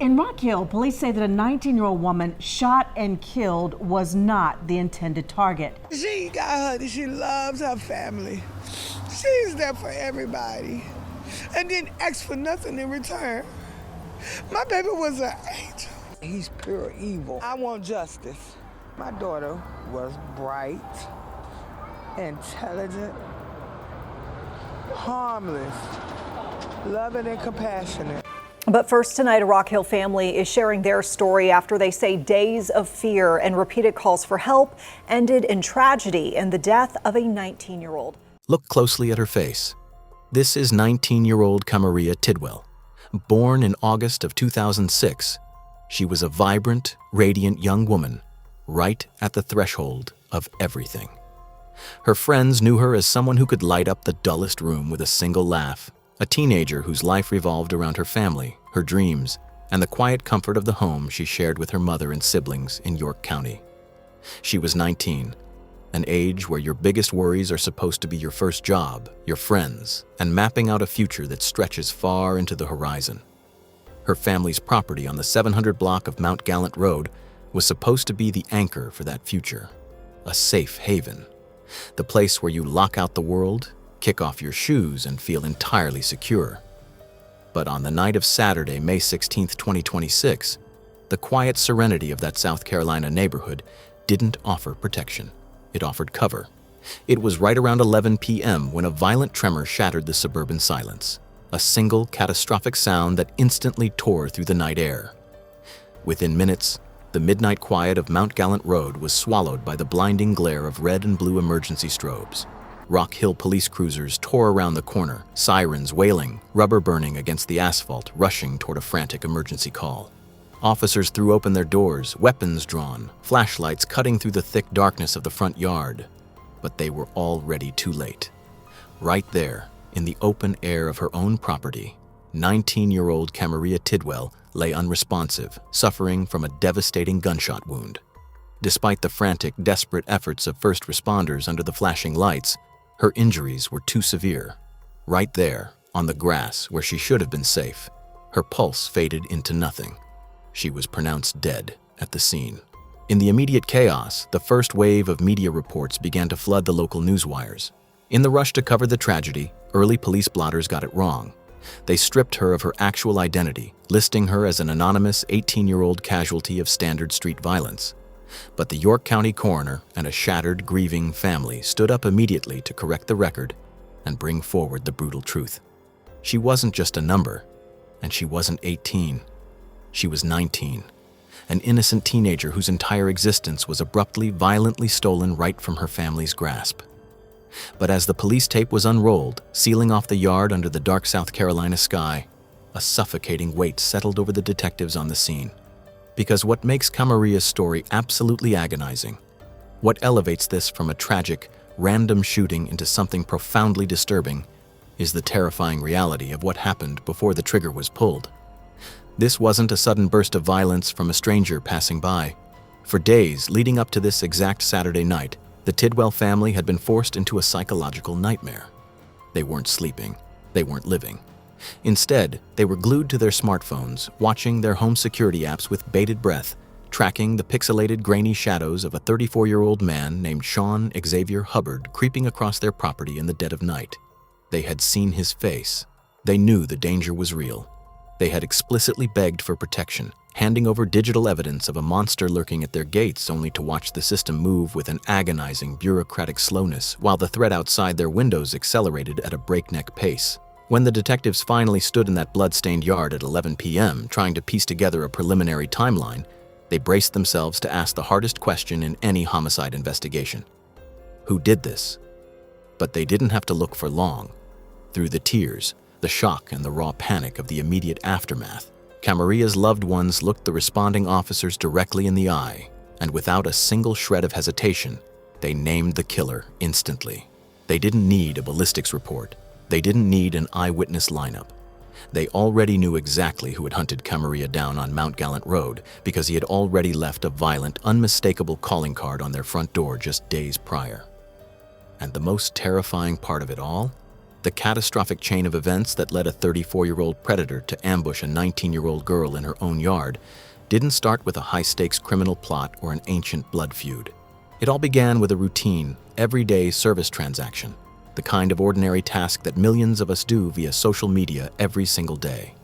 In Rock Hill, police say that a 19-year-old woman shot and killed was not the intended target. She got her, she loves her family. She's there for everybody and didn't ask for nothing in return. My baby was an angel. He's pure evil. I want justice. My daughter was bright, intelligent, harmless, loving and compassionate. But first tonight, a Rock Hill family is sharing their story after they say days of fear and repeated calls for help ended in tragedy and the death of a 19-year-old. Look closely at her face. This is 19-year-old Camariya Tidwell. Born in August of 2006, she was a vibrant, radiant young woman, right at the threshold of everything. Her friends knew her as someone who could light up the dullest room with a single laugh, a teenager whose life revolved around her family, her dreams, and the quiet comfort of the home she shared with her mother and siblings in York County. She was 19, an age where your biggest worries are supposed to be your first job, your friends, and mapping out a future that stretches far into the horizon. Her family's property on the 700 block of Mount Gallant Road was supposed to be the anchor for that future, a safe haven, the place where you lock out the world, kick off your shoes, and feel entirely secure. But on the night of Saturday, May 16, 2026, the quiet serenity of that South Carolina neighborhood didn't offer protection. It offered cover. It was right around 11 p.m. when a violent tremor shattered the suburban silence, a single catastrophic sound that instantly tore through the night air. Within minutes, the midnight quiet of Mount Gallant Road was swallowed by the blinding glare of red and blue emergency strobes. Rock Hill police cruisers tore around the corner, sirens wailing, rubber burning against the asphalt, rushing toward a frantic emergency call. Officers threw open their doors, weapons drawn, flashlights cutting through the thick darkness of the front yard. But they were already too late. Right there, in the open air of her own property, 19-year-old Camariya Tidwell lay unresponsive, suffering from a devastating gunshot wound. Despite the frantic, desperate efforts of first responders under the flashing lights, her injuries were too severe. Right there, on the grass where she should have been safe, her pulse faded into nothing. She was pronounced dead at the scene. In the immediate chaos, the first wave of media reports began to flood the local newswires. In the rush to cover the tragedy, early police blotters got it wrong. They stripped her of her actual identity, listing her as an anonymous 18-year-old casualty of standard street violence. But the York County coroner and a shattered, grieving family stood up immediately to correct the record and bring forward the brutal truth. She wasn't just a number, and she wasn't 18. She was 19, an innocent teenager whose entire existence was abruptly, violently stolen right from her family's grasp. But as the police tape was unrolled, sealing off the yard under the dark South Carolina sky, a suffocating weight settled over the detectives on the scene. Because what makes Camariya's story absolutely agonizing, what elevates this from a tragic, random shooting into something profoundly disturbing, is the terrifying reality of what happened before the trigger was pulled. This wasn't a sudden burst of violence from a stranger passing by. For days leading up to this exact Saturday night, the Tidwell family had been forced into a psychological nightmare. They weren't sleeping. They weren't living. Instead, they were glued to their smartphones, watching their home security apps with bated breath, tracking the pixelated, grainy shadows of a 34-year-old man named Sean Xavier Hubbard creeping across their property in the dead of night. They had seen his face. They knew the danger was real. They had explicitly begged for protection, handing over digital evidence of a monster lurking at their gates only to watch the system move with an agonizing, bureaucratic slowness while the threat outside their windows accelerated at a breakneck pace. When the detectives finally stood in that blood-stained yard at 11 p.m. trying to piece together a preliminary timeline, they braced themselves to ask the hardest question in any homicide investigation. Who did this? But they didn't have to look for long. Through the tears, the shock, and the raw panic of the immediate aftermath, Camariya's loved ones looked the responding officers directly in the eye, and without a single shred of hesitation, they named the killer instantly. They didn't need a ballistics report. They didn't need an eyewitness lineup. They already knew exactly who had hunted Camariya down on Mount Gallant Road because he had already left a violent, unmistakable calling card on their front door just days prior. And the most terrifying part of it all? The catastrophic chain of events that led a 34-year-old predator to ambush a 19-year-old girl in her own yard didn't start with a high-stakes criminal plot or an ancient blood feud. It all began with a routine, everyday service transaction, the kind of ordinary task that millions of us do via social media every single day.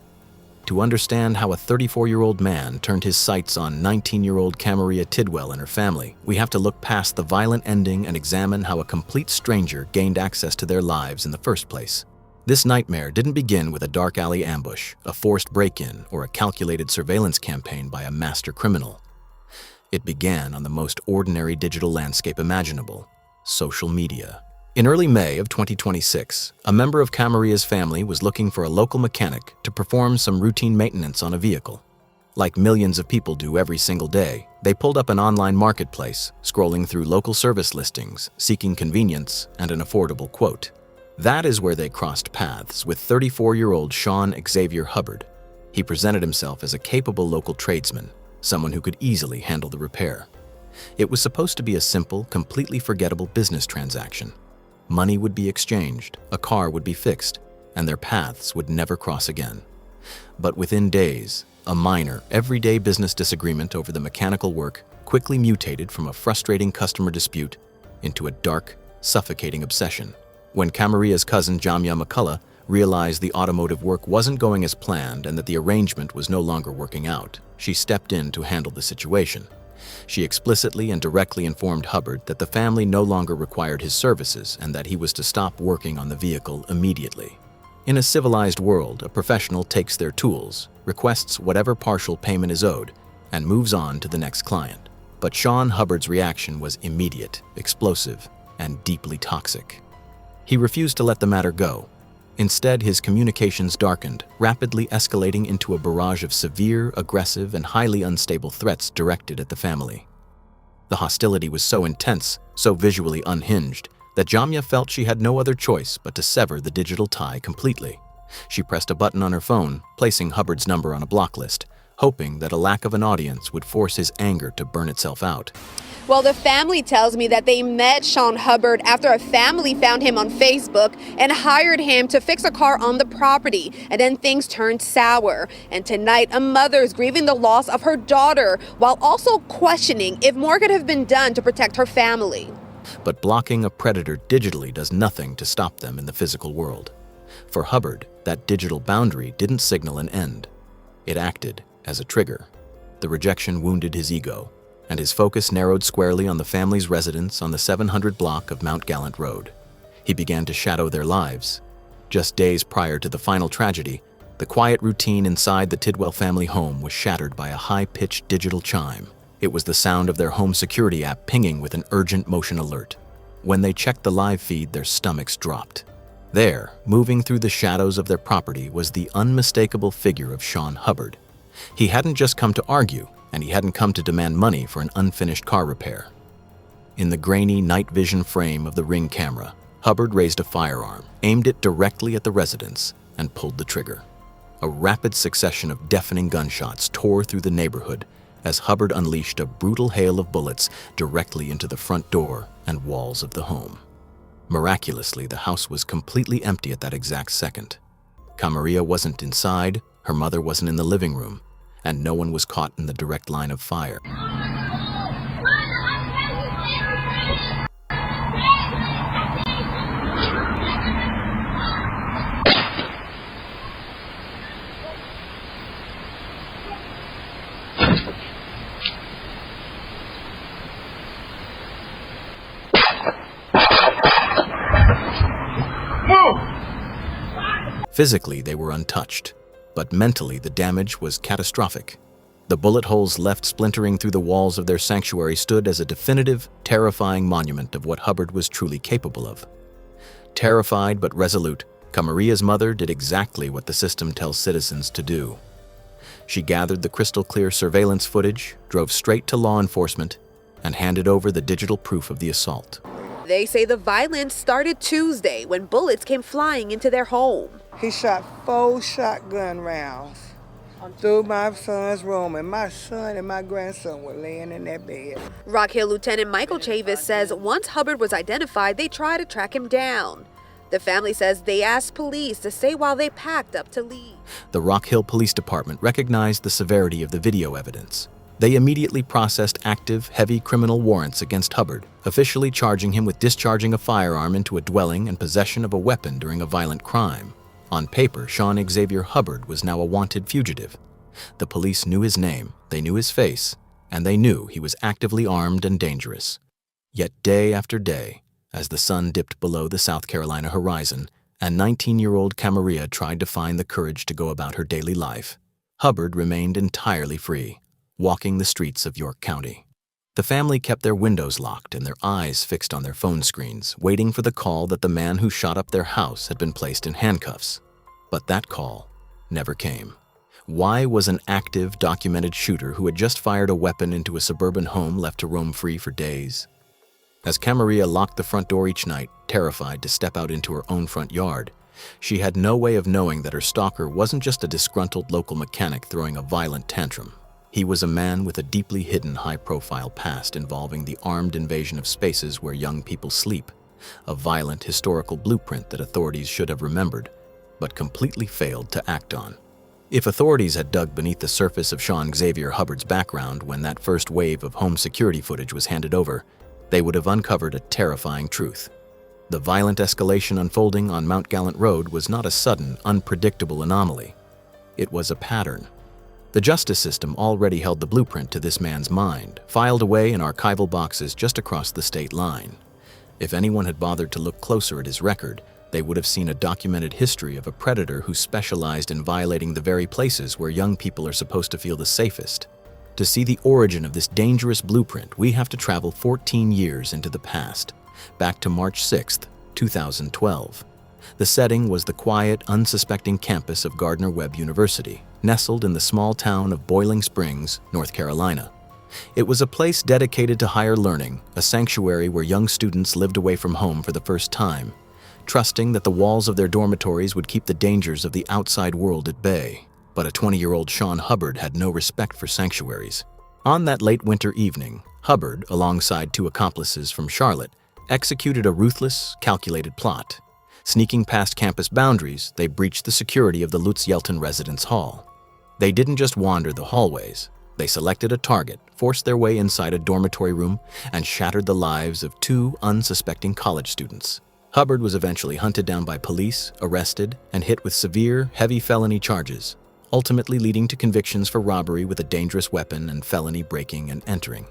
To understand how a 34-year-old man turned his sights on 19-year-old Camariya Tidwell and her family, we have to look past the violent ending and examine how a complete stranger gained access to their lives in the first place. This nightmare didn't begin with a dark alley ambush, a forced break-in, or a calculated surveillance campaign by a master criminal. It began on the most ordinary digital landscape imaginable: social media. In early May of 2026, a member of Camariya's family was looking for a local mechanic to perform some routine maintenance on a vehicle. Like millions of people do every single day, they pulled up an online marketplace, scrolling through local service listings, seeking convenience and an affordable quote. That is where they crossed paths with 34-year-old Sean Xavier Hubbard. He presented himself as a capable local tradesman, someone who could easily handle the repair. It was supposed to be a simple, completely forgettable business transaction. Money would be exchanged, a car would be fixed, and their paths would never cross again. But within days, a minor, everyday business disagreement over the mechanical work quickly mutated from a frustrating customer dispute into a dark, suffocating obsession. When Camariya's cousin Jamia McCullough realized the automotive work wasn't going as planned and that the arrangement was no longer working out, she stepped in to handle the situation. She explicitly and directly informed Hubbard that the family no longer required his services and that he was to stop working on the vehicle immediately. In a civilized world, a professional takes their tools, requests whatever partial payment is owed, and moves on to the next client. But Sean Hubbard's reaction was immediate, explosive, and deeply toxic. He refused to let the matter go. Instead, his communications darkened, rapidly escalating into a barrage of severe, aggressive, and highly unstable threats directed at the family. The hostility was so intense, so visually unhinged, that Jamia felt she had no other choice but to sever the digital tie completely. She pressed a button on her phone, placing Hubbard's number on a block list, hoping that a lack of an audience would force his anger to burn itself out. Well, the family tells me that they met Sean Hubbard after a family found him on Facebook and hired him to fix a car on the property, and then things turned sour. And tonight, a mother is grieving the loss of her daughter while also questioning if more could have been done to protect her family. But blocking a predator digitally does nothing to stop them in the physical world. For Hubbard, that digital boundary didn't signal an end. It acted as a trigger. The rejection wounded his ego, and his focus narrowed squarely on the family's residence on the 700 block of Mount Gallant Road. He began to shadow their lives. Just days prior to the final tragedy, the quiet routine inside the Tidwell family home was shattered by a high-pitched digital chime. It was the sound of their home security app pinging with an urgent motion alert. When they checked the live feed, their stomachs dropped. There, moving through the shadows of their property, was the unmistakable figure of Sean Hubbard. He hadn't just come to argue, and he hadn't come to demand money for an unfinished car repair. In the grainy night vision frame of the Ring camera, Hubbard raised a firearm, aimed it directly at the residence, and pulled the trigger. A rapid succession of deafening gunshots tore through the neighborhood as Hubbard unleashed a brutal hail of bullets directly into the front door and walls of the home. Miraculously, the house was completely empty at that exact second. Camariya wasn't inside, her mother wasn't in the living room, and no one was caught in the direct line of fire. Physically, they were untouched, but mentally the damage was catastrophic. The bullet holes left splintering through the walls of their sanctuary stood as a definitive, terrifying monument of what Hubbard was truly capable of. Terrified but resolute, Camariya's mother did exactly what the system tells citizens to do. She gathered the crystal-clear surveillance footage, drove straight to law enforcement, and handed over the digital proof of the assault. They say the violence started Tuesday when bullets came flying into their home. He shot 4 shotgun rounds through my son's room, and my son and my grandson were laying in that bed. Rock Hill Lieutenant Michael Chavis says once Hubbard was identified, they tried to track him down. The family says they asked police to stay while they packed up to leave. The Rock Hill Police Department recognized the severity of the video evidence. They immediately processed active, heavy criminal warrants against Hubbard, officially charging him with discharging a firearm into a dwelling and possession of a weapon during a violent crime. On paper, Sean Xavier Hubbard was now a wanted fugitive. The police knew his name, they knew his face, and they knew he was actively armed and dangerous. Yet day after day, as the sun dipped below the South Carolina horizon, and 19-year-old Camariya tried to find the courage to go about her daily life, Hubbard remained entirely free, walking the streets of York County. The family kept their windows locked and their eyes fixed on their phone screens, waiting for the call that the man who shot up their house had been placed in handcuffs. But that call never came. Why was an active, documented shooter who had just fired a weapon into a suburban home left to roam free for days? As Camariya locked the front door each night, terrified to step out into her own front yard, she had no way of knowing that her stalker wasn't just a disgruntled local mechanic throwing a violent tantrum. He was a man with a deeply hidden high-profile past involving the armed invasion of spaces where young people sleep, a violent historical blueprint that authorities should have remembered, but completely failed to act on. If authorities had dug beneath the surface of Sean Xavier Hubbard's background when that first wave of home security footage was handed over, they would have uncovered a terrifying truth. The violent escalation unfolding on Mount Gallant Road was not a sudden, unpredictable anomaly. It was a pattern. The justice system already held the blueprint to this man's mind, filed away in archival boxes just across the state line. If anyone had bothered to look closer at his record, they would have seen a documented history of a predator who specialized in violating the very places where young people are supposed to feel the safest. To see the origin of this dangerous blueprint, we have to travel 14 years into the past, back to March 6, 2012. The setting was the quiet, unsuspecting campus of Gardner-Webb University, nestled in the small town of Boiling Springs, North Carolina. It was a place dedicated to higher learning, a sanctuary where young students lived away from home for the first time, trusting that the walls of their dormitories would keep the dangers of the outside world at bay. But a 20-year-old Sean Hubbard had no respect for sanctuaries. On that late winter evening, Hubbard, alongside two accomplices from Charlotte, executed a ruthless, calculated plot. Sneaking past campus boundaries, they breached the security of the Lutz-Yelton Residence Hall. They didn't just wander the hallways. They selected a target, forced their way inside a dormitory room, and shattered the lives of two unsuspecting college students. Hubbard was eventually hunted down by police, arrested, and hit with severe, heavy felony charges, ultimately leading to convictions for robbery with a dangerous weapon and felony breaking and entering.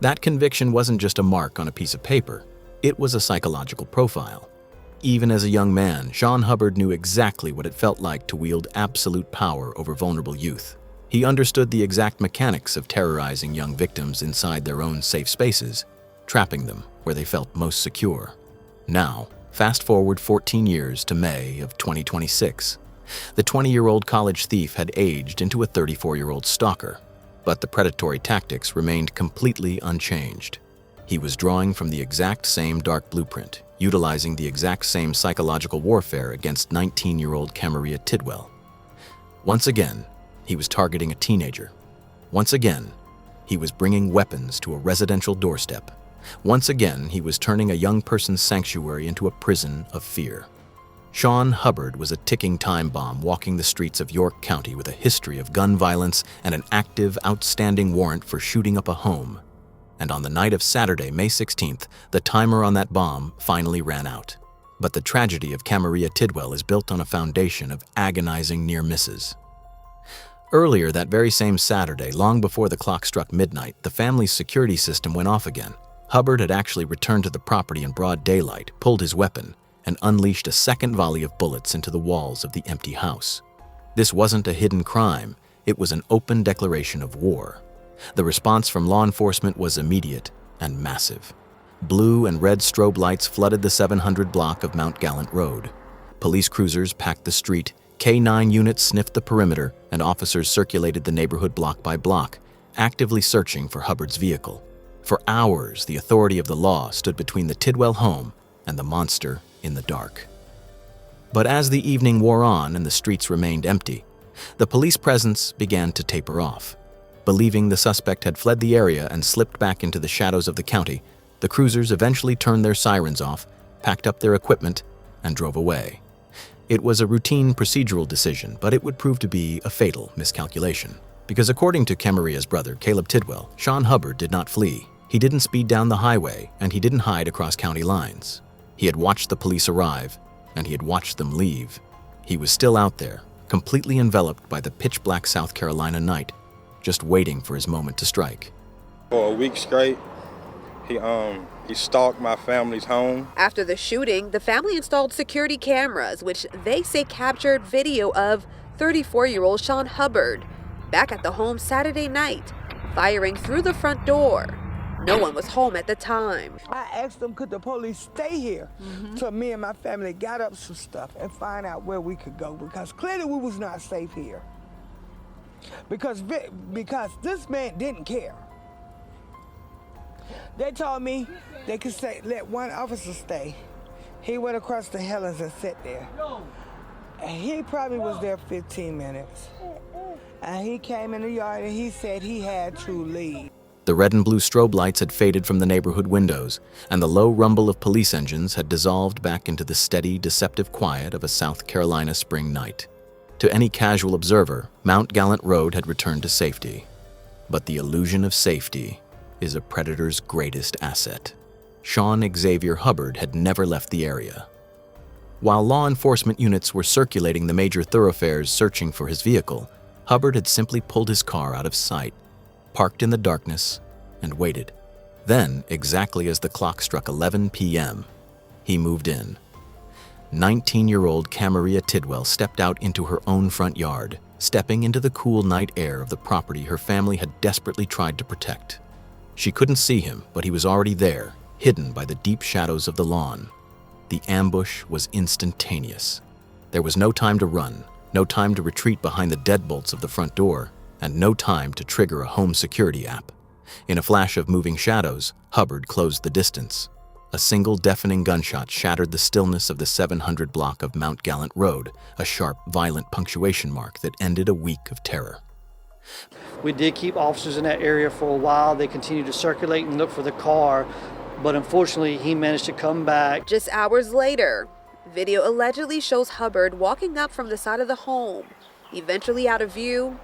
That conviction wasn't just a mark on a piece of paper. It was a psychological profile. Even as a young man, Sean Hubbard knew exactly what it felt like to wield absolute power over vulnerable youth. He understood the exact mechanics of terrorizing young victims inside their own safe spaces, trapping them where they felt most secure. Now, fast forward 14 years to May of 2026. The 20-year-old college thief had aged into a 34-year-old stalker, but the predatory tactics remained completely unchanged. He was drawing from the exact same dark blueprint, utilizing the exact same psychological warfare against 19-year-old Camariya Tidwell. Once again, he was targeting a teenager. Once again, he was bringing weapons to a residential doorstep. Once again, he was turning a young person's sanctuary into a prison of fear. Sean Hubbard was a ticking time bomb walking the streets of York County with a history of gun violence and an active, outstanding warrant for shooting up a home. And on the night of Saturday, May 16th, the timer on that bomb finally ran out. But the tragedy of Camariya Tidwell is built on a foundation of agonizing near misses. Earlier that very same Saturday, long before the clock struck midnight, the family's security system went off again. Hubbard had actually returned to the property in broad daylight, pulled his weapon, and unleashed a second volley of bullets into the walls of the empty house. This wasn't a hidden crime, it was an open declaration of war. The response from law enforcement was immediate and massive. Blue and red strobe lights flooded the 700 block of Mount Gallant Road. Police cruisers packed the street, K-9 units sniffed the perimeter, and officers circulated the neighborhood block by block, actively searching for Hubbard's vehicle. For hours, the authority of the law stood between the Tidwell home and the monster in the dark. But as the evening wore on and the streets remained empty, the police presence began to taper off. Believing the suspect had fled the area and slipped back into the shadows of the county, the cruisers eventually turned their sirens off, packed up their equipment, and drove away. It was a routine procedural decision, but it would prove to be a fatal miscalculation. Because according to Camariya's brother, Caleb Tidwell, Sean Hubbard did not flee. He didn't speed down the highway, and he didn't hide across county lines. He had watched the police arrive, and he had watched them leave. He was still out there, completely enveloped by the pitch-black South Carolina night, just waiting for his moment to strike. For a week straight, he stalked my family's home. After the shooting, the family installed security cameras, which they say captured video of 34-year-old Sean Hubbard back at the home Saturday night, firing through the front door. No one was home at the time. I asked them, could the police stay here till me and my family got up some stuff and find out where we could go, because clearly we was not safe here. Because this man didn't care. They told me they could let one officer stay. He went across the Helens and sat there. And he probably was there 15 minutes. And he came in the yard and he said he had to leave. The red and blue strobe lights had faded from the neighborhood windows, and the low rumble of police engines had dissolved back into the steady, deceptive quiet of a South Carolina spring night. To any casual observer, Mount Gallant Road had returned to safety. But the illusion of safety is a predator's greatest asset. Sean Xavier Hubbard had never left the area. While law enforcement units were circulating the major thoroughfares searching for his vehicle, Hubbard had simply pulled his car out of sight, parked in the darkness, and waited. Then, exactly as the clock struck 11 p.m., he moved in. 19-year-old Camariya Tidwell stepped out into her own front yard, stepping into the cool night air of the property her family had desperately tried to protect. She couldn't see him, but he was already there, hidden by the deep shadows of the lawn. The ambush was instantaneous. There was no time to run, no time to retreat behind the deadbolts of the front door, and no time to trigger a home security app. In a flash of moving shadows, Hubbard closed the distance. A single deafening gunshot shattered the stillness of the 700 block of Mount Gallant Road, a sharp, violent punctuation mark that ended a week of terror. We did keep officers in that area for a while. They continued to circulate and look for the car, but unfortunately, he managed to come back. Just hours later, video allegedly shows Hubbard walking up from the side of the home, eventually out of view,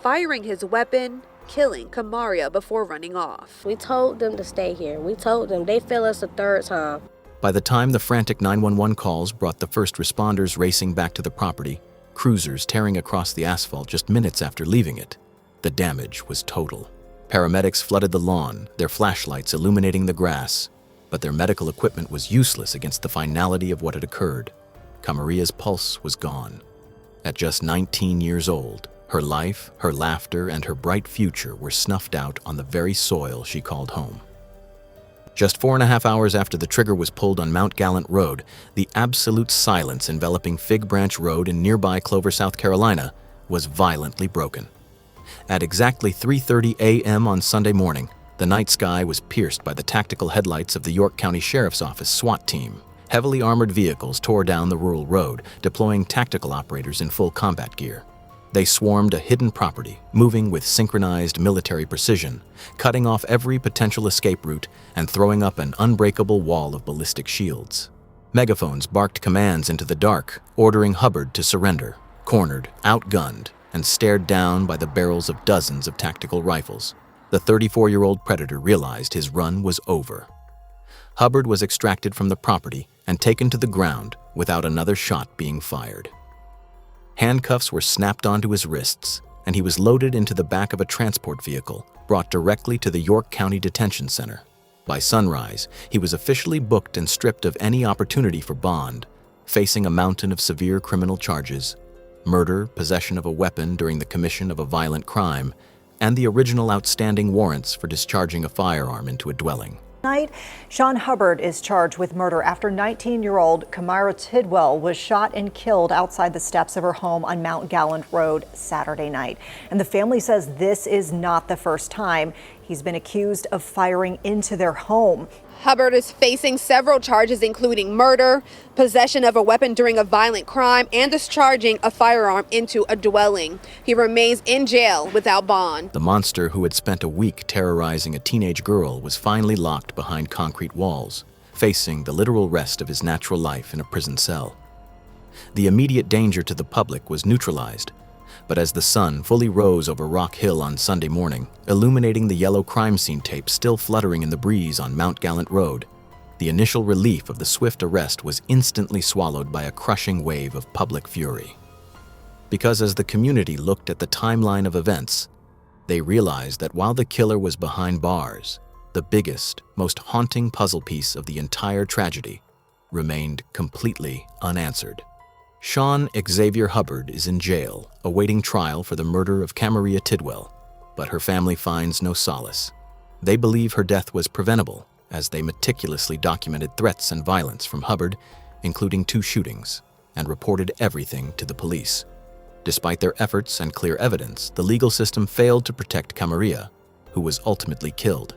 firing his weapon, killing Camariya before running off. We told them to stay here. We told them. They failed us a third time. By the time the frantic 911 calls brought the first responders racing back to the property, cruisers tearing across the asphalt just minutes after leaving it, the damage was total. Paramedics flooded the lawn, their flashlights illuminating the grass, but their medical equipment was useless against the finality of what had occurred. Camariya's pulse was gone. At just 19 years old, her life, her laughter, and her bright future were snuffed out on the very soil she called home. Just 4.5 hours after the trigger was pulled on Mount Gallant Road, the absolute silence enveloping Fig Branch Road in nearby Clover, South Carolina, was violently broken. At exactly 3:30 a.m. on Sunday morning, the night sky was pierced by the tactical headlights of the York County Sheriff's Office SWAT team. Heavily armored vehicles tore down the rural road, deploying tactical operators in full combat gear. They swarmed a hidden property, moving with synchronized military precision, cutting off every potential escape route and throwing up an unbreakable wall of ballistic shields. Megaphones barked commands into the dark, ordering Hubbard to surrender, cornered, outgunned, and stared down by the barrels of dozens of tactical rifles. The 34-year-old predator realized his run was over. Hubbard was extracted from the property and taken to the ground without another shot being fired. Handcuffs were snapped onto his wrists, and he was loaded into the back of a transport vehicle, brought directly to the York County Detention Center. By sunrise, he was officially booked and stripped of any opportunity for bond, facing a mountain of severe criminal charges: murder, possession of a weapon during the commission of a violent crime, and the original outstanding warrants for discharging a firearm into a dwelling. Tonight, Sean Hubbard is charged with murder after 19-year-old Camariya Tidwell was shot and killed outside the steps of her home on Mount Gallant Road Saturday night. And the family says this is not the first time he's been accused of firing into their home. Hubbard is facing several charges, including murder, possession of a weapon during a violent crime, and discharging a firearm into a dwelling. He remains in jail without bond. The monster who had spent a week terrorizing a teenage girl was finally locked behind concrete walls, facing the literal rest of his natural life in a prison cell. The immediate danger to the public was neutralized, but as the sun fully rose over Rock Hill on Sunday morning, illuminating the yellow crime scene tape still fluttering in the breeze on Mount Gallant Road, the initial relief of the swift arrest was instantly swallowed by a crushing wave of public fury. Because as the community looked at the timeline of events, they realized that while the killer was behind bars, the biggest, most haunting puzzle piece of the entire tragedy remained completely unanswered. Sean Xavier Hubbard is in jail, awaiting trial for the murder of Camariya Tidwell, but her family finds no solace. They believe her death was preventable, as they meticulously documented threats and violence from Hubbard, including 2 shootings, and reported everything to the police. Despite their efforts and clear evidence, the legal system failed to protect Camariya, who was ultimately killed.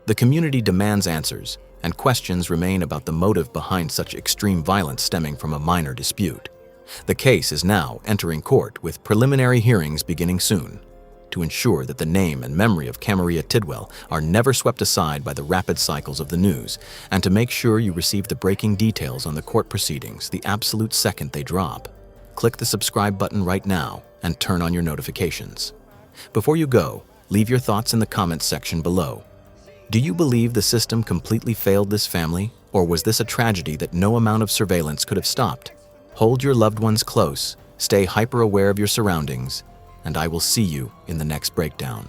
The community demands answers, and questions remain about the motive behind such extreme violence stemming from a minor dispute. The case is now entering court, with preliminary hearings beginning soon, to ensure that the name and memory of Camariya Tidwell are never swept aside by the rapid cycles of the news, and to make sure you receive the breaking details on the court proceedings the absolute second they drop. Click the subscribe button right now and turn on your notifications. Before you go, leave your thoughts in the comments section below. Do you believe the system completely failed this family, or was this a tragedy that no amount of surveillance could have stopped? Hold your loved ones close, stay hyper-aware of your surroundings, and I will see you in the next breakdown.